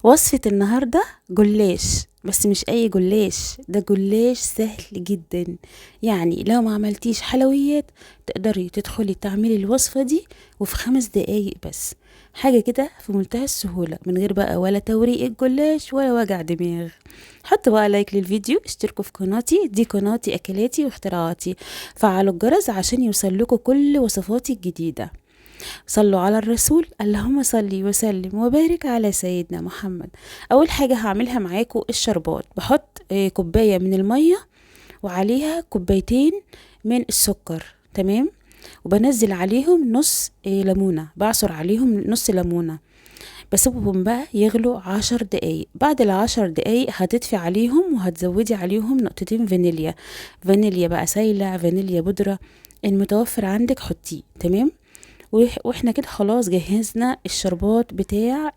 وصفة النهاردة جلاش، بس مش اي جلاش، ده جلاش سهل جدا. يعني لو ما عملتيش حلويات تقدري تدخلي تعملي الوصفة دي وفي 5 دقايق بس. حاجة كده في منتهى السهولة، من غير بقى ولا توريق الجلاش ولا وجع دماغ. حطوا بقى لايك للفيديو، اشتركوا في قناتي، دي قناتي اكلاتي واختراعاتي. فعلوا الجرس عشان يوصلكوا كل وصفاتي الجديدة. صلوا على الرسول، اللهم صلي وسلم وبارك على سيدنا محمد. اول حاجة هعملها معاكم الشربات. بحط كوباية من المية وعليها كوبايتين من السكر، تمام. وبنزل عليهم نص ليمونة، بعصر عليهم نص ليمونة. بسيبهم بقى يغلوا 10 دقايق. بعد ال10 دقايق هتدفي عليهم وهتزودي عليهم نقطتين فانيليا. فانيليا بقى سايلة، فانيليا بودرة، المتوفر عندك حطيه، تمام. واحنا كده خلاص جهزنا الشربات بتاع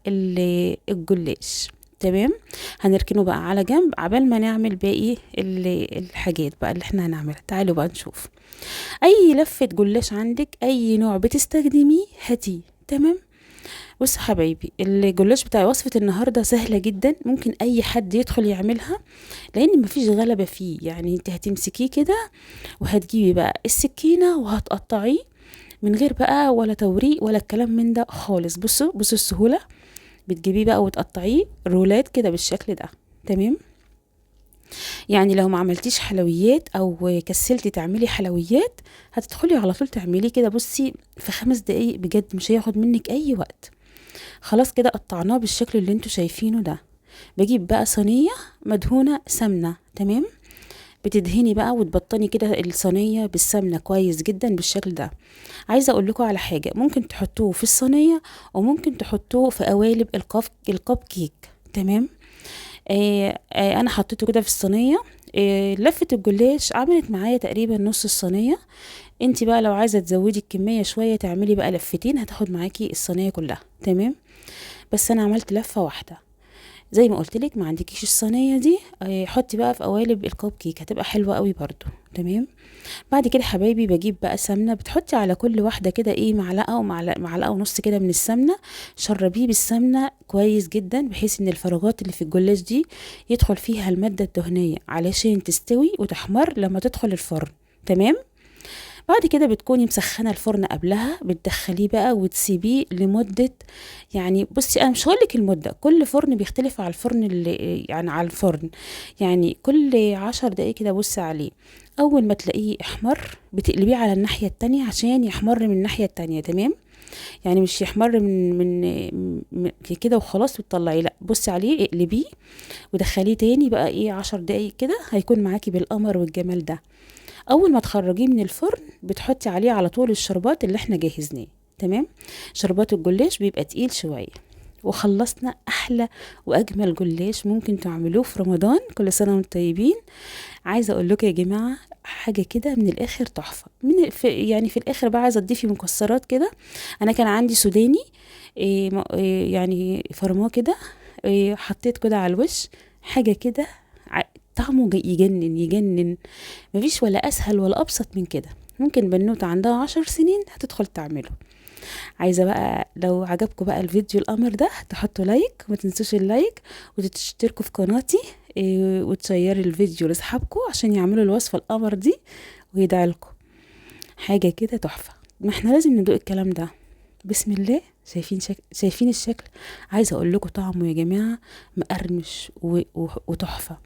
الجلاش، تمام. هنركنه بقى على جنب عبال ما نعمل باقي الحاجات بقى اللي احنا هنعملها. تعالوا بقى نشوف. اي لفة جلاش عندك، اي نوع بتستخدميه هاتيه، تمام. بص حبايبي، الجلاش بتاع وصفة النهاردة سهلة جدا، ممكن اي حد يدخل يعملها، لان مفيش غلبة فيه. يعني انت هتمسكيه كده وهتجيبي بقى السكينة وهتقطعيه من غير بقى ولا توريق ولا الكلام من ده خالص. بصوا السهولة. بتجيبيه بقى وتقطعيه رولات كده بالشكل ده، تمام. يعني لو ما عملتيش حلويات او كسلتي تعملي حلويات، هتدخلي على طول تعمليه كده. بصي في 5 دقايق بجد، مش هياخد منك اي وقت. خلاص كده قطعناه بالشكل اللي انتوا شايفينه ده. بجيب بقى صينية مدهونة سمنة، تمام. بتدهني بقى وتبطني كده الصينية بالسمنة كويس جدا بالشكل ده. عايزة اقول لكم على حاجة، ممكن تحطوه في الصينية وممكن تحطوه في قوالب الكب كيك، تمام. انا حطيته كده في الصينية. لفة الجلاش عملت معايا تقريبا نص الصينية. انتي بقى لو عايزة تزودي الكمية شوية تعملي بقى لفتين، هتاخد معاكي الصينية كلها، تمام. بس انا عملت لفة واحدة. زي ما قلت لك، ما عندكيش الصينيه دي، حطي بقى في قوالب الكوب كيك، هتبقى حلوه قوي برضو، تمام. بعد كده حبايبي بجيب بقى سمنه، بتحطي على كل واحده كده ايه معلقه ومعلقه، معلقه ونص كده من السمنه. شربيه بالسمنه كويس جدا، بحيث ان الفراغات اللي في الجلاش دي يدخل فيها الماده الدهنيه علشان تستوي وتحمر لما تدخل الفرن، تمام. بعد كده بتكوني مسخنه الفرن قبلها، بتدخليه بقى وتسيبيه لمده، يعني بصي انا مش هقولك المده، كل فرن بيختلف على الفرن اللي يعني على الفرن. يعني كل 10 دقايق كده بصي عليه. اول ما تلاقيه احمر بتقلبيه على الناحيه التانية عشان يحمر من الناحيه التانية، تمام. يعني مش يحمر من كده وخلاص وتطلعيه، لا، بصي عليه اقلبيه ودخليه تاني بقى ايه 10 دقايق كده، هيكون معاكي بالقمر والجمال ده. اول ما تخرجيه من الفرن بتحطي عليه على طول الشربات اللي احنا جهزناه، تمام. شربات الجلاش بيبقى تقيل شويه. وخلصنا احلى واجمل جلاش ممكن تعملوه في رمضان. كل سنه وانتم طيبين. عايزه اقول لكم يا جماعه حاجه كده من الاخر تحفه. يعني في الاخر بقى عايزه تضيفي مكسرات كده. انا كان عندي سوداني، يعني فرماه كده، حطيت كده على الوش. حاجه كده طعمه يجنن يجنن. مفيش ولا اسهل ولا ابسط من كده. ممكن بنوتة عندها 10 سنين هتدخل تعمله. عايزة بقى لو عجبكم بقى الفيديو القمر ده تحطوا لايك، وما تنسوش اللايك، وتشتركوا في قناتي، وتشيروا الفيديو لاصحابكم عشان يعملوا الوصفة القمر دي ويدعي لكم. حاجة كده تحفة. ما احنا لازم ندوق الكلام ده. بسم الله. شايفين الشكل. عايزة اقول لكم طعمه يا جماعة مقرمش وتحفة.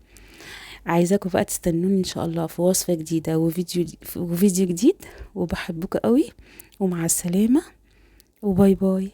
عايزاكم بقى تستنوني ان شاء الله في وصفة جديدة وفيديو جديد. وبحبكم قوي، ومع السلامة، وباي باي.